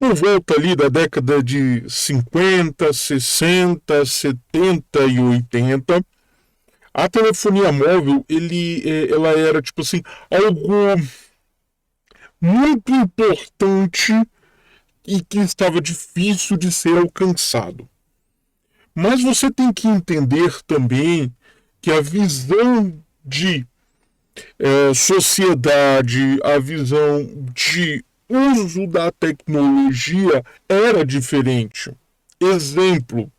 por volta ali da década de 50, 60, 70 e 80, a telefonia móvel, ela era tipo assim, algo muito importante e que estava difícil de ser alcançado. Mas você tem que entender também que a visão de sociedade, a visão de uso da tecnologia era diferente. Exemplo,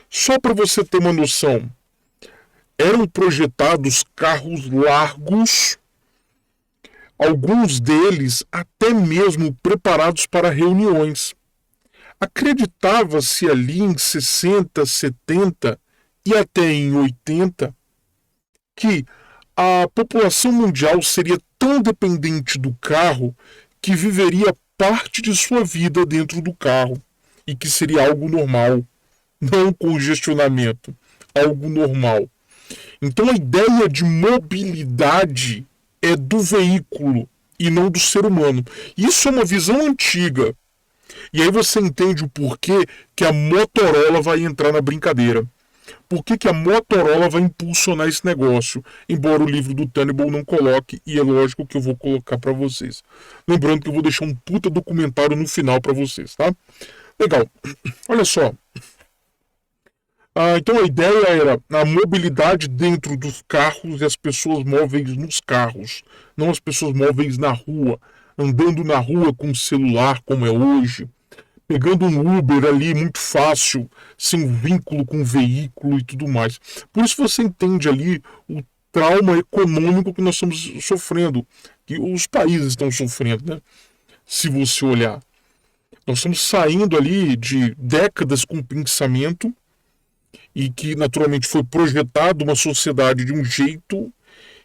só para você ter uma noção, eram projetados carros largos, alguns deles até mesmo preparados para reuniões. Acreditava-se ali em 60, 70 e até em 80 que a população mundial seria tão dependente do carro que viveria parte de sua vida dentro do carro e que seria algo normal, não congestionamento, algo normal. Então a ideia de mobilidade é do veículo e não do ser humano. Isso é uma visão antiga. E aí você entende o porquê que a Motorola vai entrar na brincadeira. Por que a Motorola vai impulsionar esse negócio? Embora o livro do Turnbull não coloque, e é lógico que eu vou colocar para vocês. Lembrando que eu vou deixar um puta documentário no final para vocês, tá? Legal. Olha só. Então a ideia era a mobilidade dentro dos carros e as pessoas móveis nos carros, não as pessoas móveis na rua, andando na rua com celular como é hoje, pegando um Uber ali muito fácil, sem vínculo com o veículo e tudo mais. Por isso você entende ali o trauma econômico que nós estamos sofrendo, que os países estão sofrendo, né? Se você olhar. Nós estamos saindo ali de décadas com pensamento e que naturalmente foi projetado uma sociedade de um jeito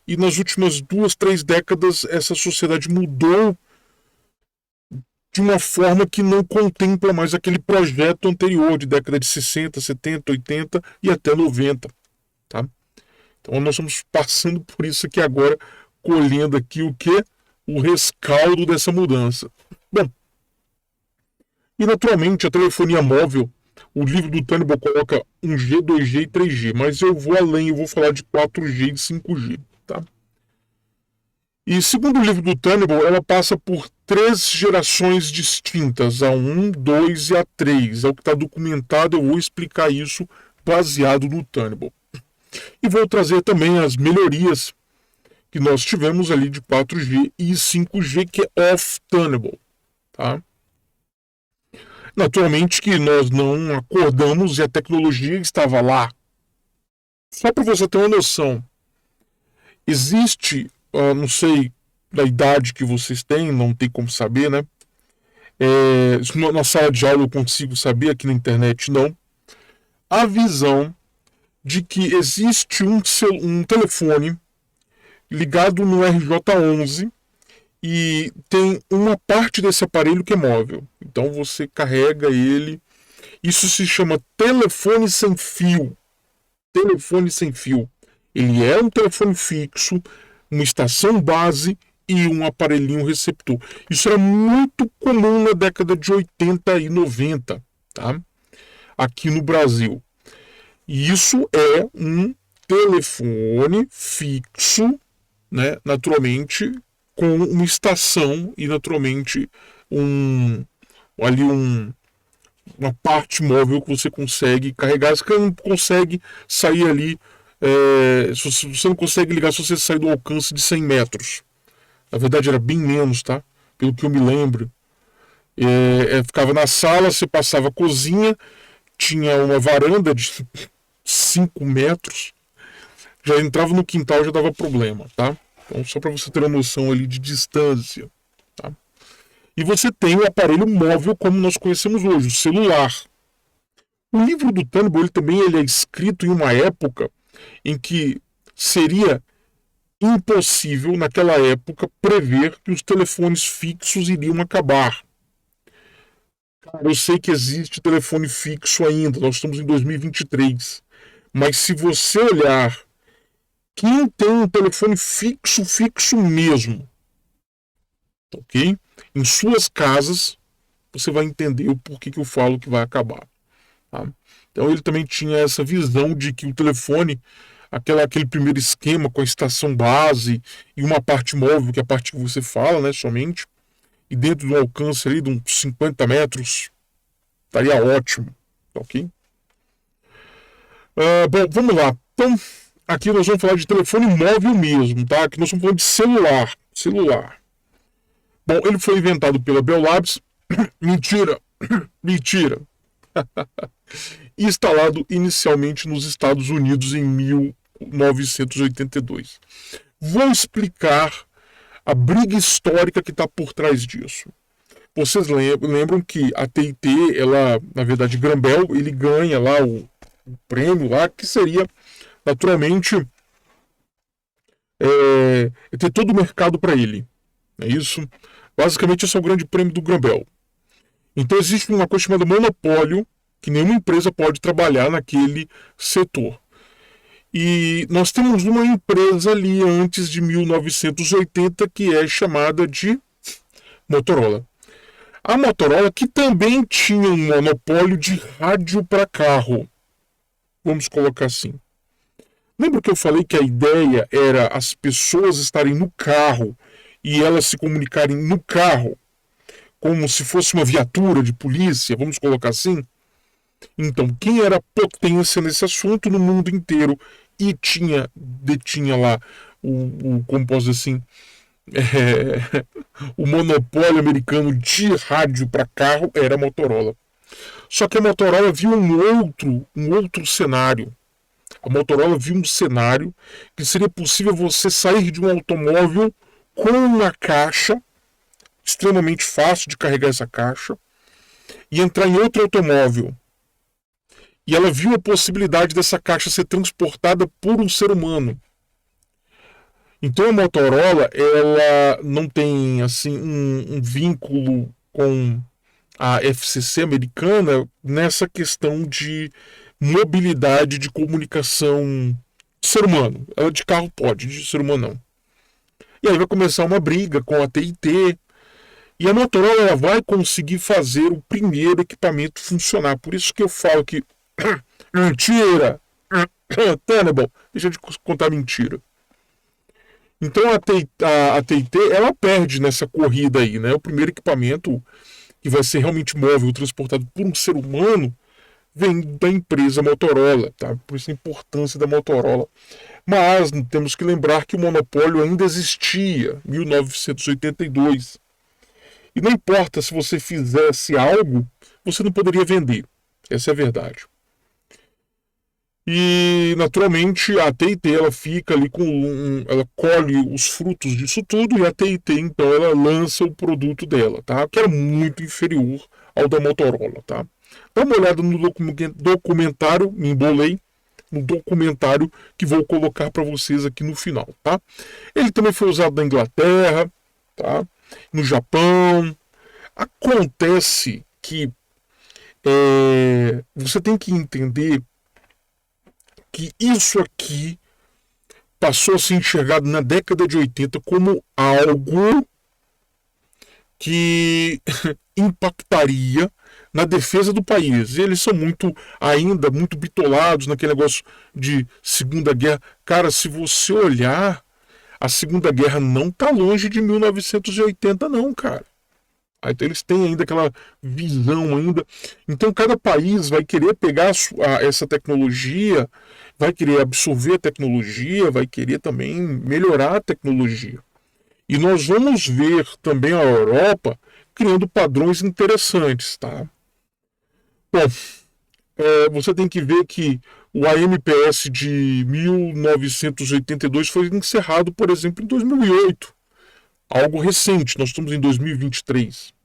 e nas últimas 2, 3 décadas essa sociedade mudou de uma forma que não contempla mais aquele projeto anterior de década de 60, 70, 80 e até 90, tá? Então nós estamos passando por isso aqui agora, colhendo aqui o que? O rescaldo dessa mudança. Bom, e naturalmente a telefonia móvel, o livro do Turnbull coloca 1G, 2G e 3G, mas eu vou além, eu vou falar de 4G e 5G, tá? E segundo o livro do Turnbull, ela passa por 3 gerações distintas, a 1, 2 e a 3. É o que está documentado, eu vou explicar isso baseado no Turnbull. E vou trazer também as melhorias que nós tivemos ali de 4G e 5G, que é off-Turnbull, tá? Naturalmente que nós não acordamos e a tecnologia estava lá. Só para você ter uma noção, existe, não sei da idade que vocês têm, não tem como saber, né? Na sala de aula eu consigo saber, aqui na internet não. A visão de que existe um telefone ligado no RJ11 e tem uma parte desse aparelho que é móvel. Então você carrega ele. Isso se chama telefone sem fio. Telefone sem fio. Ele é um telefone fixo, uma estação base e um aparelhinho receptor. Isso era muito comum na década de 80 e 90, tá? Aqui no Brasil. E isso é um telefone fixo, né? Naturalmente, com uma estação e naturalmente uma parte móvel que você consegue carregar. Você não consegue sair ali, você não consegue ligar se você sair do alcance de 100 metros. Na verdade era bem menos, tá? Pelo que eu me lembro. Ficava na sala, você passava a cozinha, tinha uma varanda de 5 metros, já entrava no quintal, já dava problema, tá? Então, só para você ter uma noção ali de distância, tá? E você tem o aparelho móvel como nós conhecemos hoje, o celular. O livro do Turnbull ele é escrito em uma época em que seria impossível, naquela época, prever que os telefones fixos iriam acabar. Eu sei que existe telefone fixo ainda, nós estamos em 2023. Mas se você olhar quem tem um telefone fixo mesmo, ok? Em suas casas, você vai entender o porquê que eu falo que vai acabar. Tá? Então ele também tinha essa visão de que o telefone, aquele primeiro esquema com a estação base e uma parte móvel, que é a parte que você fala, né, somente, e dentro do alcance ali de uns 50 metros, estaria ótimo, ok? Bom, vamos lá. Então, aqui nós vamos falar de telefone móvel mesmo, tá? Aqui nós estamos falando de celular. Bom, ele foi inventado pela Bell Labs. Mentira! Mentira! E instalado inicialmente nos Estados Unidos em 1982. Vou explicar a briga histórica que está por trás disso. Vocês lembram que a TIT, ela, na verdade, Graham-Bell, ele ganha lá o prêmio lá, que seria, naturalmente, ter todo o mercado para ele. É isso? Basicamente, esse é o grande prêmio do Graham-Bell. Então, existe uma coisa chamada monopólio, que nenhuma empresa pode trabalhar naquele setor. E nós temos uma empresa ali antes de 1980 que é chamada de Motorola. A Motorola, que também tinha um monopólio de rádio para carro. Vamos colocar assim. Lembra que eu falei que a ideia era as pessoas estarem no carro e elas se comunicarem no carro, como se fosse uma viatura de polícia, vamos colocar assim? Então, quem era potência nesse assunto no mundo inteiro e detinha lá como posso dizer assim, o monopólio americano de rádio para carro era a Motorola. Só que a Motorola viu um outro cenário. A Motorola viu um cenário que seria possível você sair de um automóvel com uma caixa, extremamente fácil de carregar essa caixa, e entrar em outro automóvel. E ela viu a possibilidade dessa caixa ser transportada por um ser humano. Então a Motorola, ela não tem assim um vínculo com a FCC americana nessa questão de mobilidade de comunicação de ser humano. Ela de carro pode, de ser humano não. E aí vai começar uma briga com a TIT. E a Motorola ela vai conseguir fazer o primeiro equipamento funcionar. Por isso que eu falo que mentira! Tenable, deixa de contar mentira. Então a TIT ela perde nessa corrida aí, né? O primeiro equipamento que vai ser realmente móvel, transportado por um ser humano, vem da empresa Motorola, tá? Por isso a importância da Motorola. Mas temos que lembrar que o monopólio ainda existia, 1982. E não importa se você fizesse algo, você não poderia vender. Essa é a verdade. E, naturalmente, a TIT ela fica ali ela colhe os frutos disso tudo e a TIT, então, ela lança o produto dela, tá? Que era muito inferior ao da Motorola, tá? Dá uma olhada no documentário, me embolei, no documentário que vou colocar para vocês aqui no final, tá? Ele também foi usado na Inglaterra, tá? No Japão. Acontece que você tem que entender que isso aqui passou a ser enxergado na década de 80 como algo que impactaria na defesa do país. Eles são ainda muito bitolados naquele negócio de Segunda Guerra. Cara, se você olhar, a Segunda Guerra não está longe de 1980 não, cara. Então eles têm ainda aquela visão ainda. Então cada país vai querer pegar essa tecnologia, vai querer absorver a tecnologia, vai querer também melhorar a tecnologia. E nós vamos ver também a Europa criando padrões interessantes, tá? Bom, você tem que ver que o AMPS de 1982 foi encerrado, por exemplo, em 2008. Algo recente, nós estamos em 2023.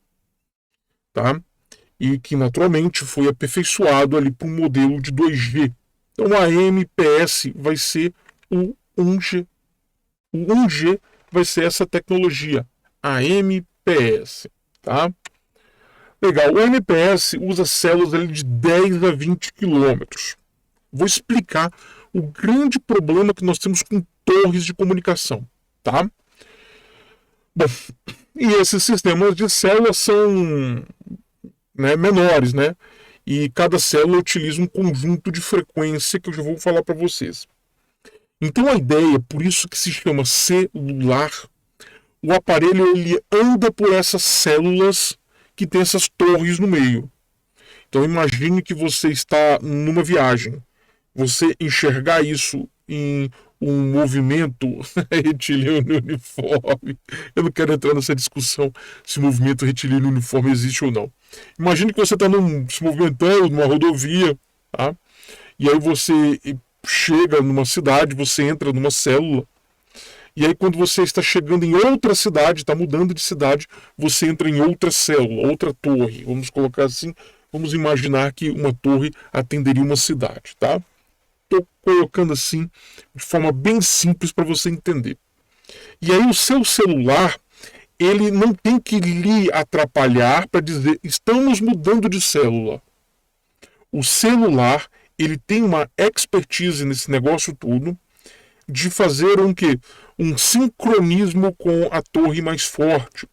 Tá? E que naturalmente foi aperfeiçoado ali para um modelo de 2G. Então o AMPS vai ser o 1G. O 1G vai ser essa tecnologia, AMPS. Tá? Legal, o AMPS usa células ali de 10 a 20 quilômetros. Vou explicar o grande problema que nós temos com torres de comunicação. Tá? Bom, e esses sistemas de células são né, menores, né? E cada célula utiliza um conjunto de frequência que eu já vou falar para vocês. Então a ideia, por isso que se chama celular, o aparelho ele anda por essas células que tem essas torres no meio. Então imagine que você está numa viagem. Você enxergar isso em um movimento retilíneo uniforme. Eu não quero entrar nessa discussão se o movimento retilíneo uniforme existe ou não. Imagine que você está se movimentando numa rodovia, tá? E aí você chega numa cidade, você entra numa célula, e aí quando você está chegando em outra cidade, está mudando de cidade, você entra em outra célula, outra torre. Vamos colocar assim, vamos imaginar que uma torre atenderia uma cidade, tá? Estou colocando assim de forma bem simples para você entender. E aí o seu celular, ele não tem que lhe atrapalhar para dizer estamos mudando de célula. O celular, ele tem uma expertise nesse negócio todo de fazer um sincronismo com a torre mais forte.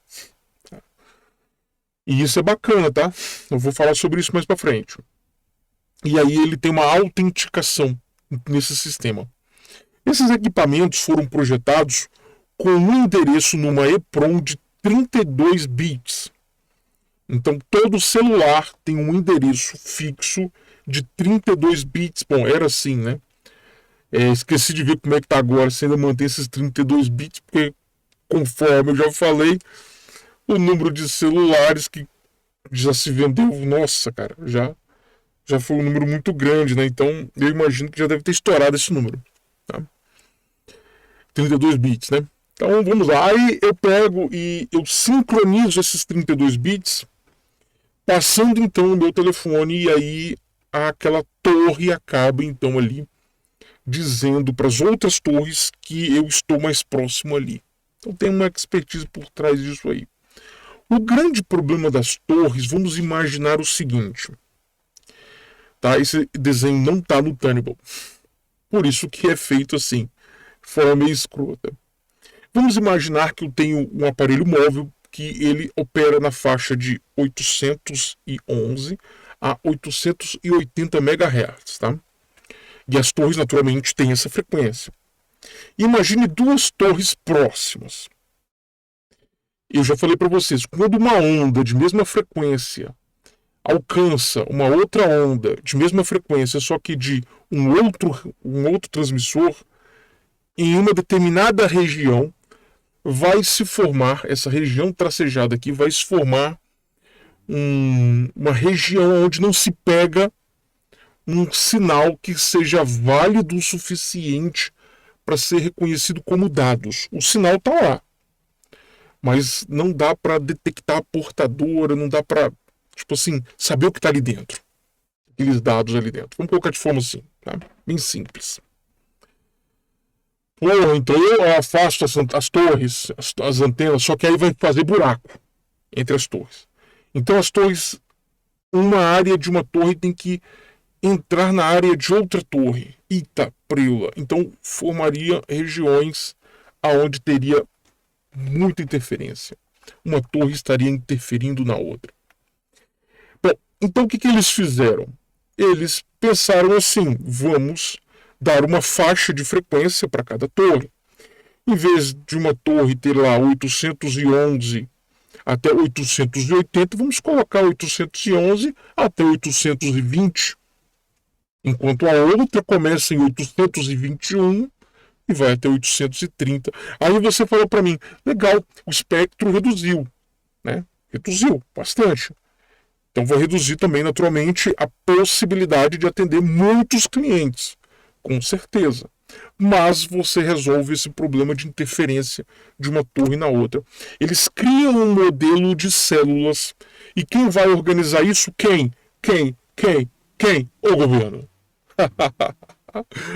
E isso é bacana, tá? Eu vou falar sobre isso mais para frente. E aí ele tem uma autenticação nesse sistema. Esses equipamentos foram projetados com um endereço numa EEPROM de 32 bits. Então todo celular tem um endereço fixo de 32 bits. Bom, era assim, né? Esqueci de ver como é que tá agora, se ainda mantém esses 32 bits, porque conforme eu já falei, o número de celulares que já se vendeu, nossa, cara, já foi um número muito grande, né? Então eu imagino que já deve ter estourado esse número. Tá? 32 bits, né? Então vamos lá. Aí eu pego e eu sincronizo esses 32 bits, passando então o meu telefone, e aí aquela torre acaba então ali dizendo para as outras torres que eu estou mais próximo ali. Então tem uma expertise por trás disso aí. O grande problema das torres, vamos imaginar o seguinte. Tá? Esse desenho não está no Tenable. Por isso que é feito assim, de forma meio escrota. Vamos imaginar que eu tenho um aparelho móvel que ele opera na faixa de 811 a 880 MHz, tá? E as torres, naturalmente, têm essa frequência. Imagine duas torres próximas. Eu já falei para vocês, quando uma onda de mesma frequência alcança uma outra onda de mesma frequência, só que de um outro transmissor, em uma determinada região, vai se formar, essa região tracejada aqui, vai se formar uma região onde não se pega um sinal que seja válido o suficiente para ser reconhecido como dados. O sinal está lá, mas não dá para detectar a portadora, não dá para, tipo assim, saber o que está ali dentro. Aqueles dados ali dentro. Vamos colocar de forma assim, tá? Bem simples. Pô, então eu afasto as torres, as antenas, só que aí vai fazer buraco entre as torres. Então as torres, uma área de uma torre tem que entrar na área de outra torre. Eita, preula. Então formaria regiões aonde teria muita interferência. Uma torre estaria interferindo na outra. Bom, então o que eles fizeram? Eles pensaram assim, vamos dar uma faixa de frequência para cada torre. Em vez de uma torre ter lá 811 até 880, vamos colocar 811 até 820. Enquanto a outra começa em 821 e vai até 830. Aí você falou para mim, legal, o espectro reduziu, né? Reduziu bastante. Então vai reduzir também, naturalmente, a possibilidade de atender muitos clientes, com certeza. Mas você resolve esse problema de interferência de uma torre na outra. Eles criam um modelo de células. E quem vai organizar isso? Quem? O governo.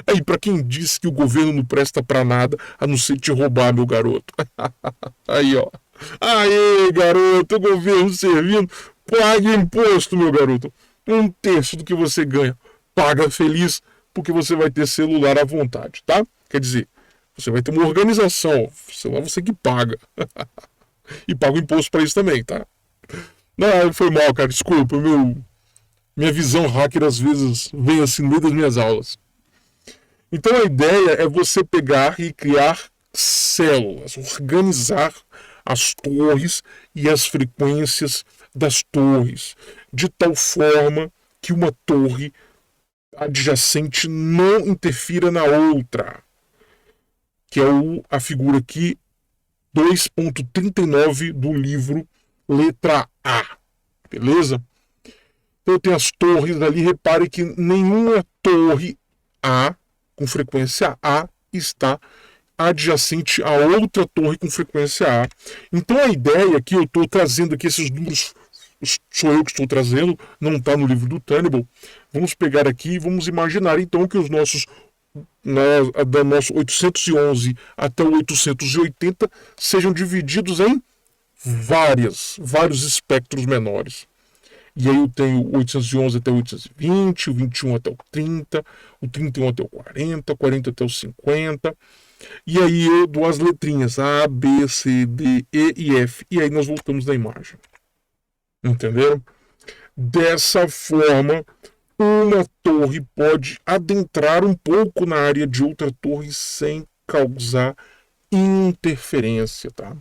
Aí, para quem diz que o governo não presta para nada, a não ser te roubar, meu garoto. Aí, ó. Aí, garoto, o governo servindo. Pague imposto, meu garoto. 1/3 do que você ganha. Paga feliz, porque você vai ter celular à vontade, tá? Quer dizer, você vai ter uma organização. Celular você que paga. E paga o imposto para isso também, tá? Não, foi mal, cara, desculpa, minha visão hacker às vezes vem assim no meio das minhas aulas. Então a ideia é você pegar e criar células, organizar as torres e as frequências das torres, de tal forma que uma torre adjacente não interfira na outra, que é a figura aqui 2.39 do livro letra A, beleza? Então eu tenho as torres ali, repare que nenhuma torre A com frequência A está adjacente a outra torre com frequência A. Então a ideia que eu estou trazendo aqui, esses números sou eu que estou trazendo, não está no livro do Tenable. Vamos pegar aqui e vamos imaginar então que os nossos da nosso 811 até o 880 sejam divididos em vários espectros menores. E aí eu tenho o 811 até o 820, o 21 até o 30, o 31 até o 40, o 40 até o 50. E aí eu dou as letrinhas A, B, C, D, E e F. E aí nós voltamos na imagem. Entenderam? Dessa forma, uma torre pode adentrar um pouco na área de outra torre sem causar interferência, tá?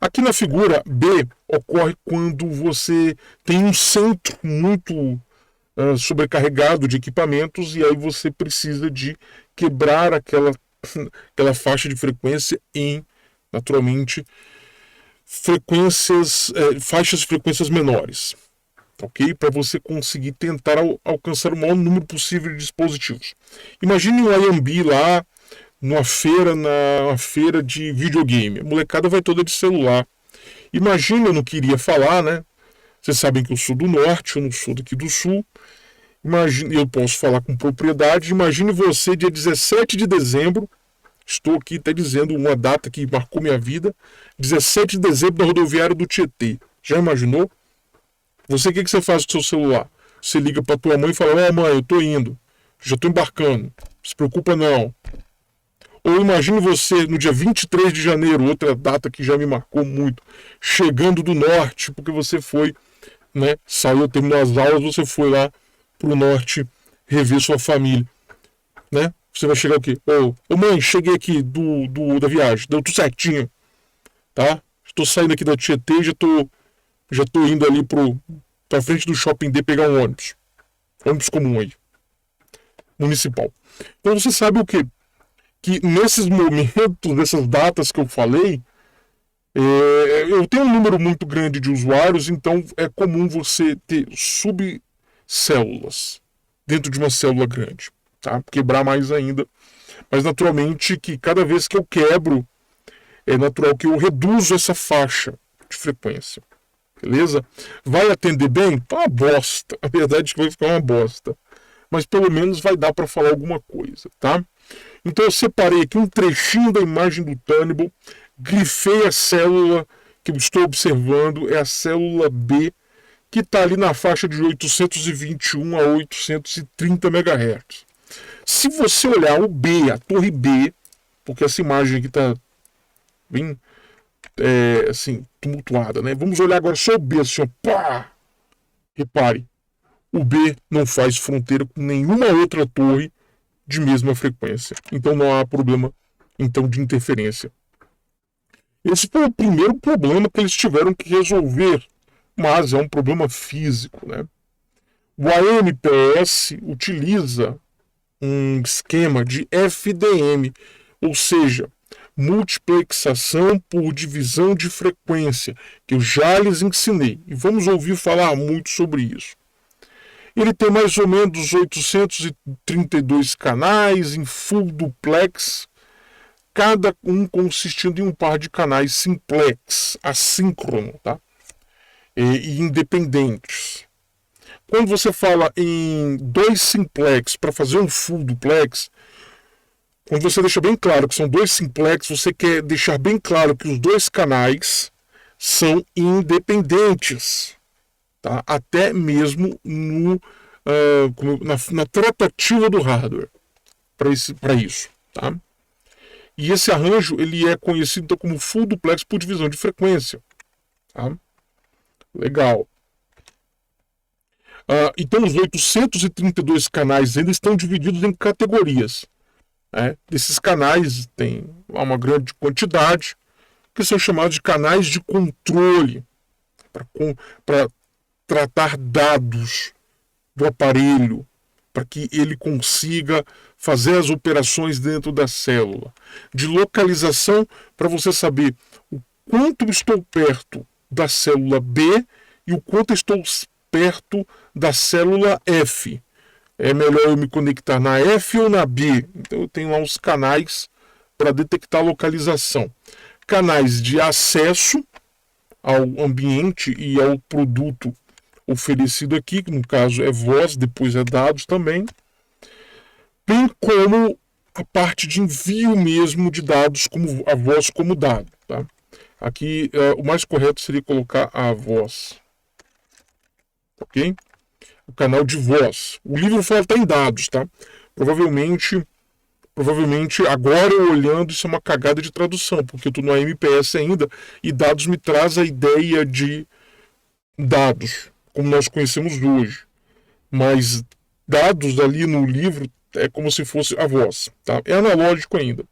Aqui na figura B ocorre quando você tem um centro muito sobrecarregado de equipamentos e aí você precisa de quebrar aquela faixa de frequência em, naturalmente, faixas de frequências menores, ok? Para você conseguir tentar alcançar o maior número possível de dispositivos. Imagine um IMB lá numa feira de videogame. A molecada vai toda de celular. Imagina, eu não queria falar, né? Vocês sabem que eu sou do norte, eu não sou daqui do sul. Imagine, eu posso falar com propriedade. Imagine você, dia 17 de dezembro, estou aqui até dizendo uma data que marcou minha vida, 17 de dezembro da rodoviária do Tietê. Já imaginou? Você, o que você faz com o seu celular? Você liga para tua mãe e fala, mãe, eu tô indo, já tô embarcando, não se preocupa não. Ou imagine você no dia 23 de janeiro, outra data que já me marcou muito, chegando do norte, porque você foi, né, saiu, terminou as aulas, você foi lá pro norte rever sua família, né? Você vai chegar aqui, ô mãe, cheguei aqui da viagem, deu tudo certinho, tá? Estou saindo aqui da Tietê, já tô indo ali pra frente do Shopping D pegar um ônibus comum aí, municipal. Então você sabe o quê? Que nesses momentos, nessas datas que eu falei, eu tenho um número muito grande de usuários, então é comum você ter subcélulas dentro de uma célula grande, tá? Quebrar mais ainda. Mas naturalmente que cada vez que eu quebro, é natural que eu reduzo essa faixa de frequência. Beleza? Vai atender bem? Tá uma bosta. A verdade é que vai ficar uma bosta. Mas pelo menos vai dar para falar alguma coisa, tá? Então eu separei aqui um trechinho da imagem do Tenable, grifei a célula que eu estou observando, é a célula B, que está ali na faixa de 821 a 830 MHz. Se você olhar o B, a torre B, porque essa imagem aqui está bem assim, tumultuada, né? Vamos olhar agora só o B, assim, ó, pá! Repare, o B não faz fronteira com nenhuma outra torre de mesma frequência. Então não há problema então de interferência. Esse foi o primeiro problema que eles tiveram que resolver, mas é um problema físico, né? O AMPS utiliza um esquema de FDM, ou seja, multiplexação por divisão de frequência, que eu já lhes ensinei, e vamos ouvir falar muito sobre isso. Ele tem mais ou menos 832 canais em full duplex, cada um consistindo em um par de canais simplex, assíncrono, tá? E independentes. Quando você fala em dois simplex para fazer um full duplex, quando você deixa bem claro que são dois simplex, você quer deixar bem claro que os dois canais são independentes. Tá? Até mesmo na tratativa do hardware para isso. Tá? E esse arranjo ele é conhecido então, como full duplex por divisão de frequência. Tá? Legal. Então, os 832 canais ainda estão divididos em categorias. Né? Desses canais tem uma grande quantidade que são chamados de canais de controle para tratar dados do aparelho, para que ele consiga fazer as operações dentro da célula. De localização, para você saber o quanto estou perto da célula B e o quanto estou perto da célula F. É melhor eu me conectar na F ou na B? Então eu tenho lá os canais para detectar a localização. Canais de acesso ao ambiente e ao produto oferecido aqui, que no caso é voz, depois é dados também, bem como a parte de envio mesmo de dados, como a voz como dado. Tá? Aqui o mais correto seria colocar a voz. Ok? O canal de voz. O livro fala está em dados, tá? Provavelmente agora eu olhando isso é uma cagada de tradução, porque eu estou no AMPS ainda e dados me traz a ideia de dados, como nós conhecemos hoje. Mas dados ali no livro é como se fosse a voz, tá? É analógico ainda.